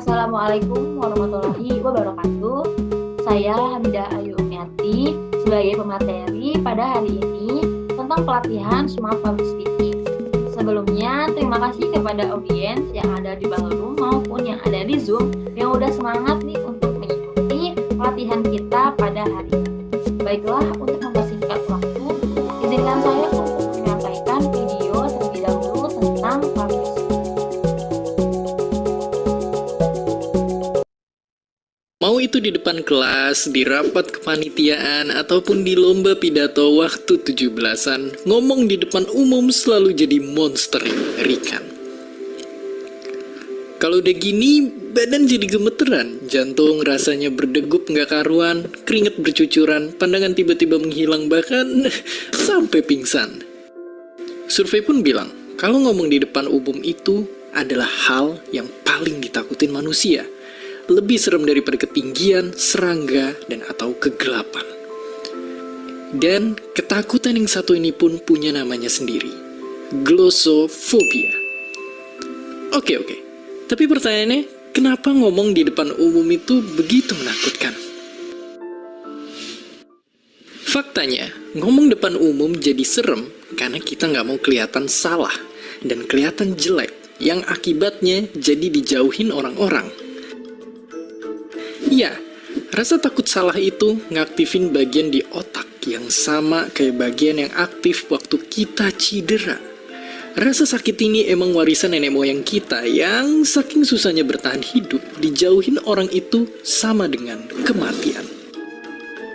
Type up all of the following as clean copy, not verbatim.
Assalamualaikum warahmatullahi wabarakatuh. Saya Hamidah Ayu Umiati sebagai pemateri pada hari ini tentang pelatihan Smart Public Speaking. Sebelumnya, terima kasih kepada audiens yang ada di ballroom maupun yang ada di Zoom yang udah semangat nih untuk mengikuti pelatihan kita pada hari ini. Baiklah, untuk mempersingkat waktu, izinkan saya untuk menyampaikan video terlebih dahulu tentang public speaking. Mau itu di depan kelas, di rapat kepanitiaan, ataupun di lomba pidato waktu 17-an, ngomong di depan umum selalu jadi monster yang mengerikan. Kalau udah gini, badan jadi gemeteran, jantung rasanya berdegup nggak karuan, keringet bercucuran, pandangan tiba-tiba menghilang, bahkan sampai pingsan. Survei pun bilang, kalau ngomong di depan umum itu adalah hal yang paling ditakutin manusia. Lebih serem daripada ketinggian, serangga, dan atau kegelapan. Dan ketakutan yang satu ini pun punya namanya sendiri. Glossophobia. Oke. Tapi pertanyaannya, kenapa ngomong di depan umum itu begitu menakutkan? Faktanya, ngomong depan umum jadi serem karena kita nggak mau kelihatan salah dan kelihatan jelek, yang akibatnya jadi dijauhin orang-orang. Ya, rasa takut salah itu ngaktifin bagian di otak yang sama kayak bagian yang aktif waktu kita cedera. Rasa sakit ini emang warisan nenek moyang kita yang saking susahnya bertahan hidup, dijauhin orang itu sama dengan kematian.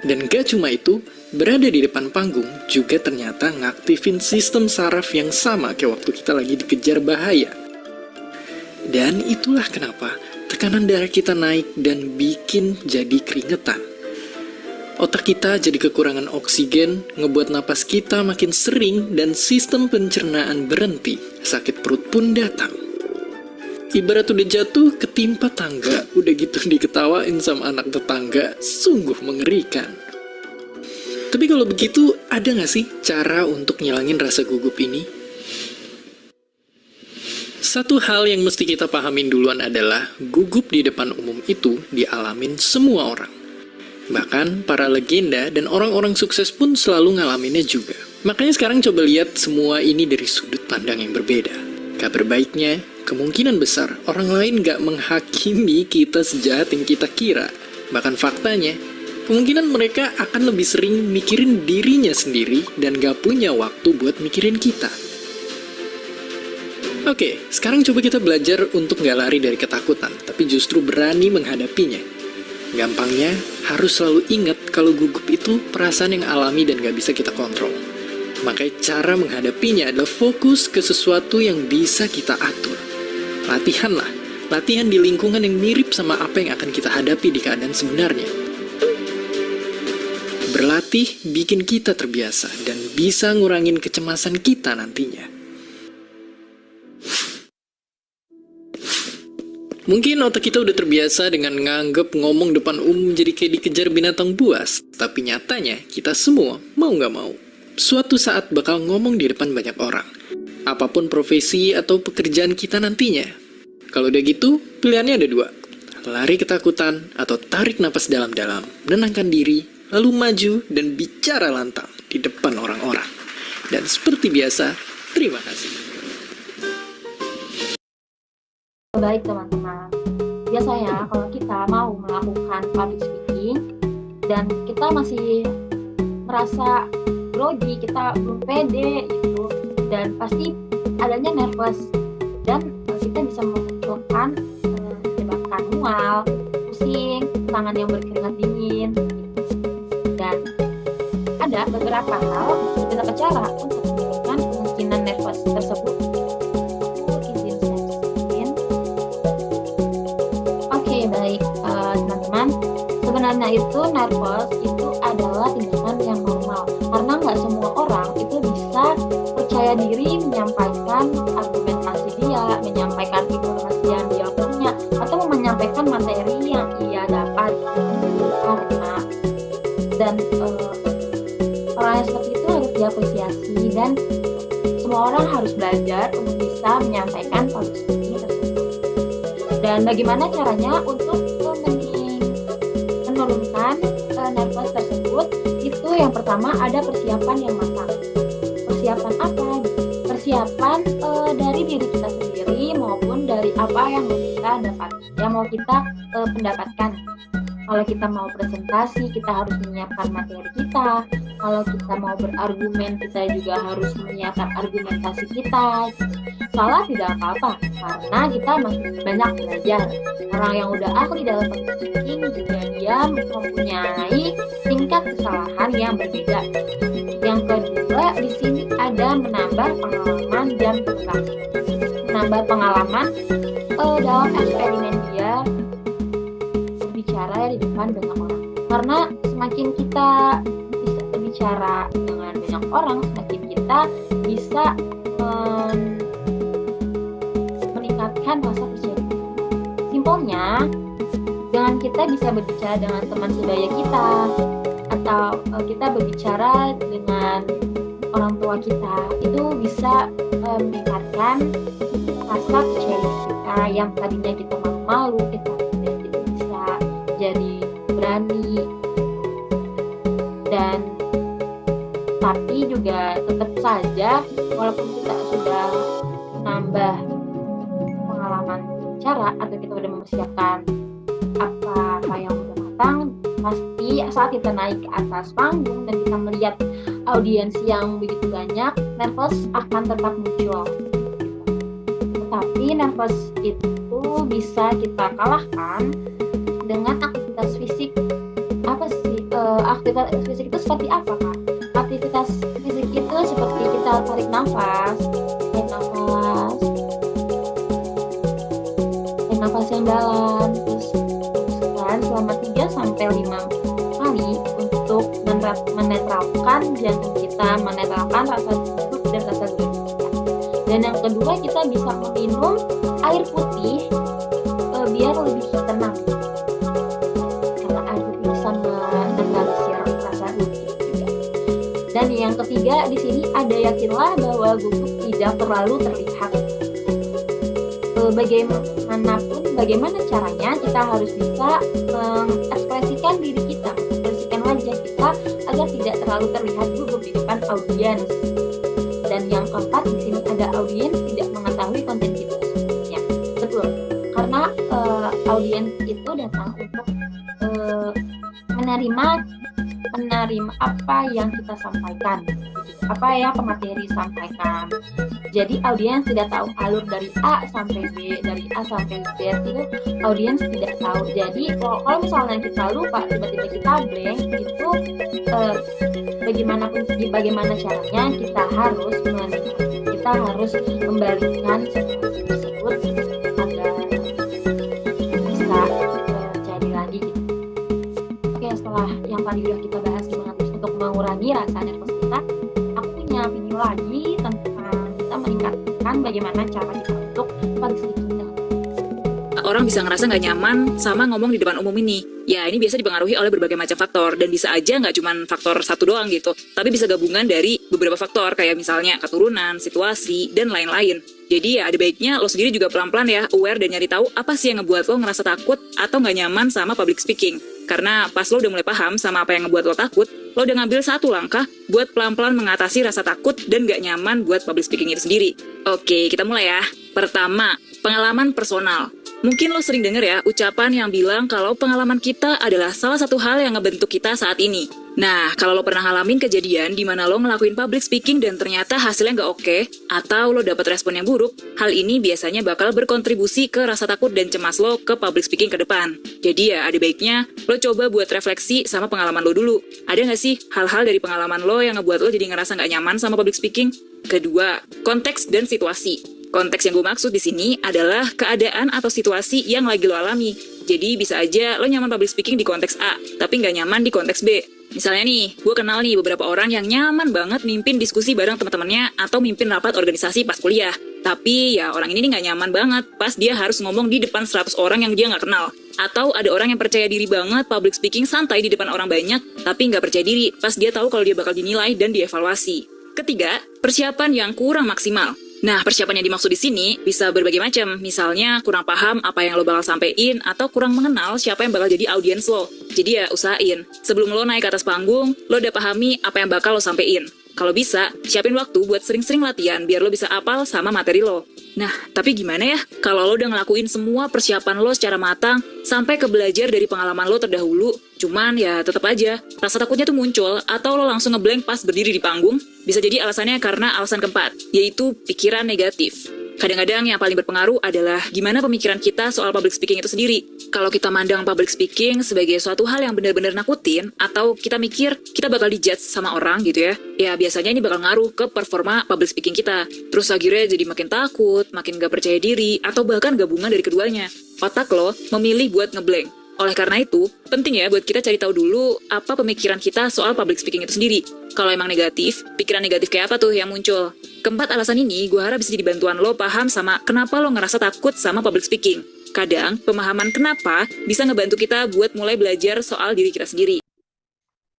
Dan gak cuma itu, berada di depan panggung juga ternyata ngaktifin sistem saraf yang sama kayak waktu kita lagi dikejar bahaya. Dan itulah kenapa tekanan darah kita naik dan bikin jadi keringetan. Otak kita jadi kekurangan oksigen, ngebuat napas kita makin sering dan sistem pencernaan berhenti. Sakit perut pun datang. Ibarat udah jatuh ketimpa tangga, udah gitu diketawain sama anak tetangga, sungguh mengerikan. Tapi kalau begitu, ada gak sih cara untuk ngilangin rasa gugup ini? Satu hal yang mesti kita pahamin duluan adalah gugup di depan umum itu dialamin semua orang. Bahkan para legenda dan orang-orang sukses pun selalu ngalaminnya juga. Makanya sekarang coba lihat semua ini dari sudut pandang yang berbeda. Kabar baiknya, kemungkinan besar orang lain gak menghakimi kita sejahat yang kita kira. Bahkan faktanya, kemungkinan mereka akan lebih sering mikirin dirinya sendiri dan gak punya waktu buat mikirin kita. Oke, sekarang coba kita belajar untuk gak lari dari ketakutan, tapi justru berani menghadapinya. Gampangnya, harus selalu ingat kalau gugup itu perasaan yang alami dan gak bisa kita kontrol. Makanya cara menghadapinya adalah fokus ke sesuatu yang bisa kita atur. Latihanlah, latihan di lingkungan yang mirip sama apa yang akan kita hadapi di keadaan sebenarnya. Berlatih bikin kita terbiasa dan bisa ngurangin kecemasan kita nantinya. Mungkin otak kita udah terbiasa dengan nganggep ngomong depan umum jadi kayak dikejar binatang buas. Tapi nyatanya, kita semua, mau nggak mau, suatu saat bakal ngomong di depan banyak orang. Apapun profesi atau pekerjaan kita nantinya. Kalau udah gitu, pilihannya ada dua. Lari ketakutan atau tarik napas dalam-dalam, menenangkan diri, lalu maju dan bicara lantang di depan orang-orang. Dan seperti biasa, terima kasih. Baik teman-teman, biasanya kalau kita mau melakukan public speaking dan kita masih merasa grogi, kita belum pede gitu, dan pasti adanya nervous dan kita bisa memunculkan menyebabkan mual, pusing, tangan yang berkeringat dingin gitu. Dan ada beberapa cara untuk menurunkan kemungkinan nervous tersebut. Baik, teman-teman, sebenarnya itu nervous itu adalah tindakan yang normal karena nggak semua orang itu bisa percaya diri menyampaikan argumentasi dia, menyampaikan informasi yang dia punya, atau menyampaikan materi yang ia dapat. Dan orang yang seperti itu harus diapresiasi dan semua orang harus belajar untuk bisa menyampaikan public speaking tersebut. Dan bagaimana caranya untuk menurunkan nervous tersebut? Itu yang pertama ada persiapan yang matang. Persiapan apa? Persiapan dari diri kita sendiri maupun dari apa yang mau kita pendapatkan. Kalau kita mau presentasi, kita harus menyiapkan materi kita. Kalau kita mau berargumen, kita juga harus menyiapkan argumentasi kita. Salah tidak apa-apa, karena kita masih banyak belajar. Orang yang udah ahli dalam public speaking juga dia mempunyai tingkat kesalahan yang berbeda. Yang kedua, di sini ada menambah pengalaman dan berkembang. Menambah pengalaman dalam eksperimen dia berbicara di depan banyak orang. Karena semakin kita bisa berbicara dengan banyak orang, semakin kita bisa meningkatkan rasa percaya diri. Simpelnya, dengan kita bisa berbicara dengan teman sebaya kita, atau kita berbicara dengan orang tua kita, itu bisa meningkatkan rasa percaya diri kita yang tadinya kita malu-malu, kita bisa jadi berani. Dan tapi juga tetap saja walaupun kita sudah menambah pengalaman bicara atau kita sudah mempersiapkan apa yang sudah matang, pasti saat kita naik ke atas panggung dan kita melihat audiens yang begitu banyak, nervous akan tetap muncul. Tetapi nervous itu bisa kita kalahkan dengan aktivitas fisik. Apa sih aktivitas fisik itu seperti apa, Kak? Aktivitas fisik itu seperti kita tarik nafas yang dalam, terus selama 3-5 kali untuk menetralkan jantung kita, menetralkan rasa gugup dan rasa grogi kita. Dan yang kedua, kita bisa meminum air putih biar lebih tenang, karena air putih bisa menetralisir rasa gugup juga. Dan yang ketiga, di sini ada yakinlah bahwa gugup tidak terlalu terlihat. Bagaimana caranya kita harus bisa mengekspresikan diri kita, mengekspresikan wajah kita agar tidak terlalu terlihat gugup di depan audiens. Dan yang keempat, di sini ada audiens tidak mengetahui konten kita sebetulnya. Betul, karena audiens itu datang untuk menerima apa yang kita sampaikan, apa yang pemateri sampaikan. Jadi audiens tidak tahu alur dari A sampai B, dari A sampai Z, itu audiens tidak tahu. Jadi kalau misalnya kita lupa, tiba-tiba kita blank, itu bagaimana caranya kita harus membalikkan situasi tersebut agar bisa terjadi lagi gitu. Oke, setelah yang tadi udah kita bahas gimana untuk mengurangi rasa nervous kita, aku punya video lagi tentang kita meningkatkan bagaimana cara kita untuk public speaking. Orang bisa ngerasa nggak nyaman sama ngomong di depan umum ini. Ya, ini biasa dipengaruhi oleh berbagai macam faktor, dan bisa aja nggak cuma faktor satu doang gitu, tapi bisa gabungan dari beberapa faktor, kayak misalnya keturunan, situasi, dan lain-lain. Jadi ya ada baiknya lo sendiri juga pelan-pelan ya, aware dan nyari tahu apa sih yang ngebuat lo ngerasa takut atau nggak nyaman sama public speaking. Karena pas lo udah mulai paham sama apa yang ngebuat lo takut, lo udah ngambil satu langkah buat pelan-pelan mengatasi rasa takut dan nggak nyaman buat public speaking itu sendiri. Oke, kita mulai ya. Pertama, pengalaman personal. Mungkin lo sering denger ya ucapan yang bilang kalau pengalaman kita adalah salah satu hal yang ngebentuk kita saat ini. Nah, kalau lo pernah ngalamin kejadian di mana lo ngelakuin public speaking dan ternyata hasilnya nggak oke, atau lo dapet respon yang buruk, hal ini biasanya bakal berkontribusi ke rasa takut dan cemas lo ke public speaking ke depan. Jadi ya ada baiknya lo coba buat refleksi sama pengalaman lo dulu. Ada nggak sih hal-hal dari pengalaman lo yang ngebuat lo jadi ngerasa nggak nyaman sama public speaking? Kedua, konteks dan situasi. Konteks yang gue maksud di sini adalah keadaan atau situasi yang lagi lo alami. Jadi bisa aja lo nyaman public speaking di konteks A, tapi nggak nyaman di konteks B. Misalnya nih, gue kenal nih beberapa orang yang nyaman banget mimpin diskusi bareng teman-temannya atau mimpin rapat organisasi pas kuliah. Tapi ya orang ini nggak nyaman banget pas dia harus ngomong di depan 100 orang yang dia nggak kenal. Atau ada orang yang percaya diri banget public speaking santai di depan orang banyak, tapi nggak percaya diri pas dia tahu kalau dia bakal dinilai dan dievaluasi. Ketiga, persiapan yang kurang maksimal. Nah, persiapan yang dimaksud di sini bisa berbagai macam. Misalnya, kurang paham apa yang lo bakal sampein, atau kurang mengenal siapa yang bakal jadi audiens lo. Jadi ya, usahain. Sebelum lo naik ke atas panggung, lo udah pahami apa yang bakal lo sampein. Kalau bisa, siapin waktu buat sering-sering latihan biar lo bisa apal sama materi lo. Nah, tapi gimana ya kalau lo udah ngelakuin semua persiapan lo secara matang sampai ke belajar dari pengalaman lo terdahulu, cuman ya tetap aja rasa takutnya tuh muncul atau lo langsung ngeblank pas berdiri di panggung, bisa jadi alasannya karena alasan keempat, yaitu pikiran negatif. Kadang-kadang yang paling berpengaruh adalah gimana pemikiran kita soal public speaking itu sendiri. Kalau kita mandang public speaking sebagai suatu hal yang benar-benar nakutin, atau kita mikir kita bakal dijudge sama orang gitu ya biasanya ini bakal ngaruh ke performa public speaking kita. Terus akhirnya jadi makin takut, makin gak percaya diri, atau bahkan gabungan dari keduanya. Otak lo memilih buat ngeblank. Oleh karena itu, penting ya buat kita cari tahu dulu apa pemikiran kita soal public speaking itu sendiri. Kalau emang negatif, pikiran negatif kayak apa tuh yang muncul? Keempat alasan ini, gue harap bisa jadi bantuan lo paham sama kenapa lo ngerasa takut sama public speaking. Kadang, pemahaman kenapa bisa ngebantu kita buat mulai belajar soal diri kita sendiri.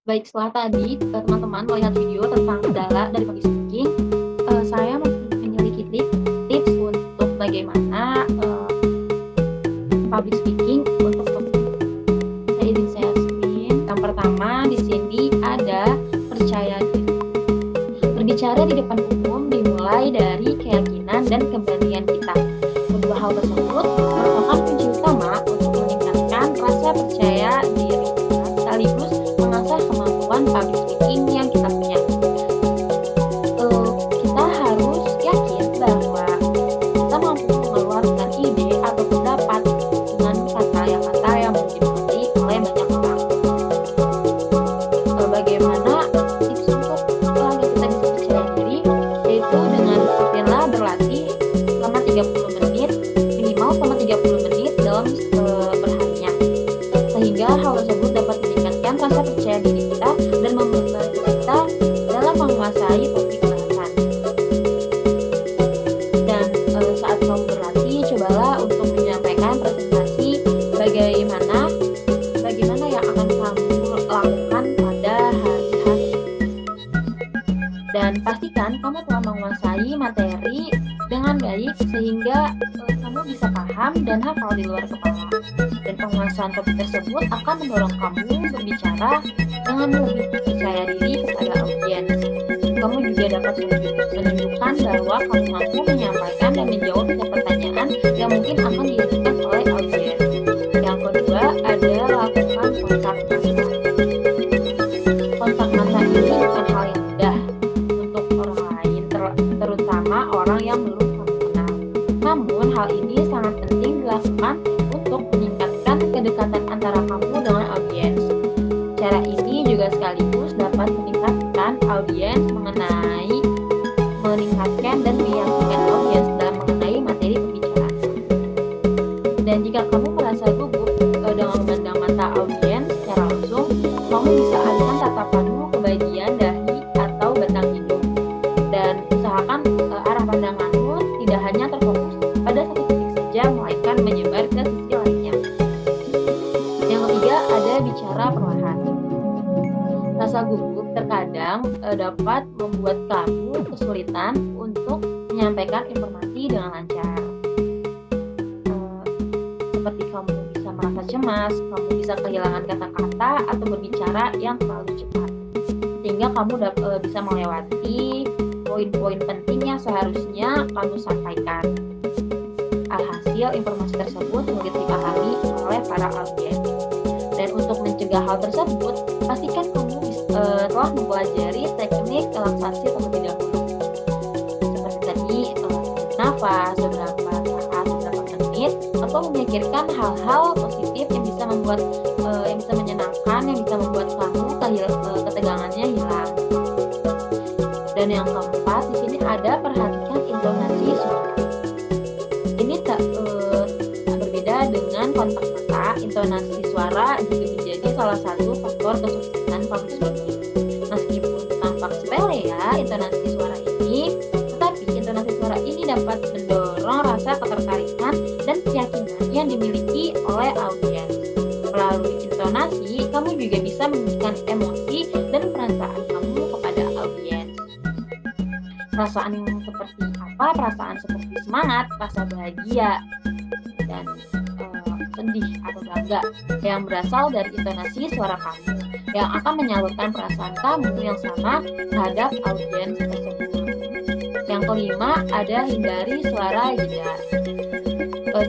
Baik, setelah tadi teman-teman melihat video tentang kendala dari public speaking, saya memiliki tips untuk bagaimana public speaking untuk saya screen. Yang pertama di sini ada percaya diri. Berbicara di depan umum dimulai dari keyakinan dan keberanian kita. Kedua hal tersebut merupakan kunci utama untuk meningkatkan rasa percaya diri kita sekaligus mengasah kemampuan public speaking yang kita punya. Kita harus yakin bahwa kita mampu mengeluarkan ide atau pendapat dengan kata yang mungkin dimengerti oleh banyak orang. Bagaimana tips untuk agar kita bisa percaya diri, yaitu dengan rutinlah berlatih selama 30 menit, minimal selama 30 menit dalam perharinya, sehingga hal tersebut dapat meningkatkan rasa percaya diri kita dan membantu kita dalam menguasai topik bahasan. Dan saat kamu berlatih, cobalah untuk menyampaikan presentasi bagaimana yang akan kamu lakukan pada hari-hari. Dan pastikan kamu telah menguasai materi dengan baik sehingga kamu bisa paham dan hafal di luar kepala. Dan penguasaan topik tersebut akan mendorong kamu berbicara dengan lebih percaya diri kepada audiens. Kamu juga dapat menunjukkan bahwa kamu mampu menyampaikan dan menjawab pertanyaan yang mungkin akan diajukan oleh audiens. Yang kedua ada lakukan kontak mata. Kontak mata ini bukan hal yang mudah untuk orang lain, terutama orang yang belum kamu kenal. Namun hal ini sangat penting dilakukan untuk meningkatkan kedekatan antara kamu dengan audiens. Cara ini juga sekaligus dapat meningkatkan dan meyakinkan audiens dalam mengenai materi pembicaraan. Dan jika kamu merasa gugup dengan memandang mata audiens secara langsung, kamu bisa alihkan tatapanmu ke bagian dahi atau batang hidung. Dan usahakan arah pandanganmu tidak hanya terfokus pada satu titik saja, melainkan menyebar ke sisi lainnya. Yang ketiga, ada bicara perlahan. Rasa gugup terkadang dapat membuat kamu kesulitan untuk menyampaikan informasi dengan lancar. Seperti kamu bisa merasa cemas, kamu bisa kehilangan kata-kata atau berbicara yang terlalu cepat, sehingga kamu bisa melewati poin-poin penting yang seharusnya kamu sampaikan. Alhasil, informasi tersebut sulit dipahami oleh para audiens. Dan untuk mencegah hal tersebut, pastikan kamu telah mempelajari teknik relaksasi terlebih dahulu. Seperti tadi, nafas beberapa saat, beberapa menit, atau memikirkan hal-hal positif yang bisa membuat, yang bisa menyenangkan, yang bisa membuat kamu ketegangannya hilang. Dan yang keempat, di sini ada perhatikan intonasi suara. Ini tak berbeda dengan kontak mata. Intonasi suara juga menjadi salah satu faktor kesuksesan public speaking. Meskipun tampak sepele ya intonasi suara ini, tetapi intonasi suara ini dapat mendorong rasa ketertarikan dan keyakinan yang dimiliki oleh audiens. Melalui intonasi, kamu juga bisa memberikan emosi dan perasaan kamu kepada audiens. Perasaan yang seperti apa berupa perasaan seperti semangat, rasa bahagia, dan sedih atau bangga yang berasal dari intonasi suara kamu yang akan menyalurkan perasaan kamu yang sama terhadap audiens tersebut. Yang kelima, ada hindari suara jeda.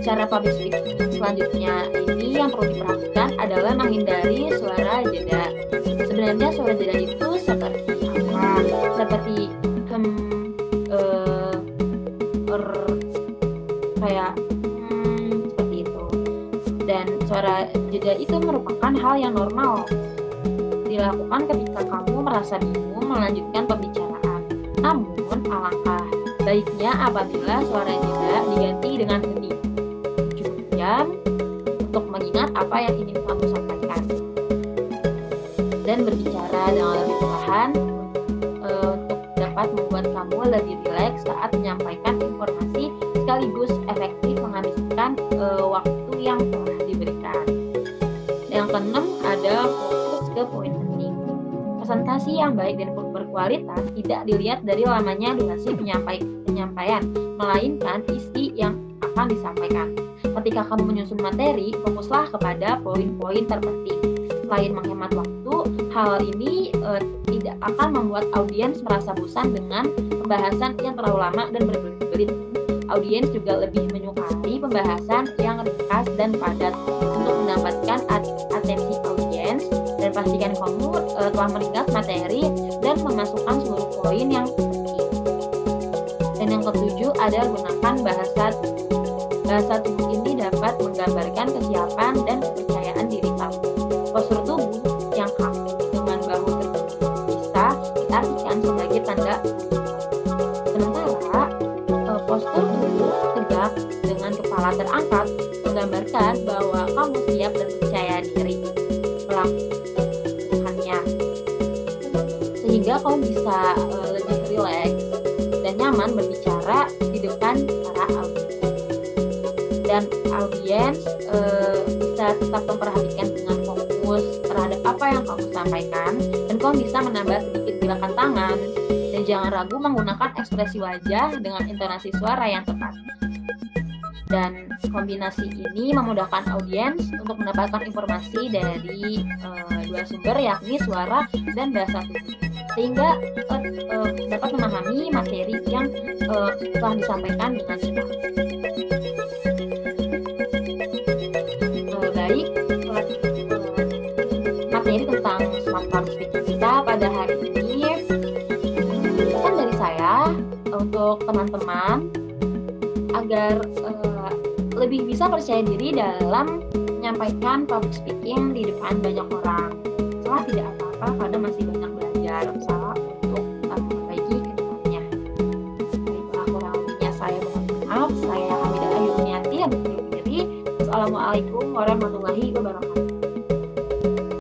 Cara public speaking selanjutnya ini yang perlu diperhatikan adalah menghindari suara jeda. Sebenarnya suara jeda itu seperti apa? Seperti kayak seperti itu. Dan suara jeda itu merupakan hal yang normal dilakukan ketika kamu merasa bingung melanjutkan pembicaraan. Namun alangkah baiknya apabila suara jeda diganti dengan hening. Cukup diam untuk mengingat apa yang ingin kamu sampaikan dan berbicara dengan lebih perlahan untuk dapat membuat kamu lebih rileks saat menyampaikan informasi sekaligus efektif menghabiskan waktu yang telah diberikan. Yang keenam, ada fokus ke poin penting. Presentasi yang baik dan berkualitas tidak dilihat dari lamanya durasi penyampaian, melainkan isi yang akan disampaikan. Ketika kamu menyusun materi, fokuslah kepada poin-poin terpenting. Selain menghemat waktu, hal ini tidak akan membuat audiens merasa bosan dengan pembahasan yang terlalu lama dan berbelit-belit. Audiens juga lebih menyukai pembahasan yang ringkas dan padat. Untuk mendapatkan atensi audiens, dan pastikan kamu telah meringkas materi dan memasukkan seluruh poin yang penting. Dan yang ketujuh, ada gunakan bahasa tubuh. Bahasa tubuh ini dapat menggambarkan kesiapan dan kepercayaan diri kamu. Postur tubuh yang kaku dengan bahu terbuka bisa diartikan sebagai tanda sementara postur tubuh tegak dengan kepala terangkat menggambarkan bahwa kamu siap dan percaya diri melakukannya, sehingga kamu bisa lebih rileks dan nyaman berbicara di depan para audiens. Dan audiens bisa tetap memperhatikan dengan fokus terhadap apa yang kamu sampaikan, dan kamu bisa menambah sedikit gerakan tangan, dan jangan ragu menggunakan ekspresi wajah dengan intonasi suara yang tepat. Dan kombinasi ini memudahkan audiens untuk mendapatkan informasi dari dua sumber, yakni suara dan bahasa tubuh, sehingga dapat memahami materi yang telah disampaikan dengan cepat. Baik, materi tentang smart public speaking kita pada hari ini kan dari saya untuk teman-teman agar lebih bisa percaya diri dalam menyampaikan public speaking di depan banyak orang. Salah tidak apa-apa, karena masih banyak belajar. Salah untuk memperbaiki ke depannya. Baiklah, kurang lebihnya saya mohon maaf. Saya Hamidah Ayuniati yang undur diri. Wassalamualaikum warahmatullahi wabarakatuh.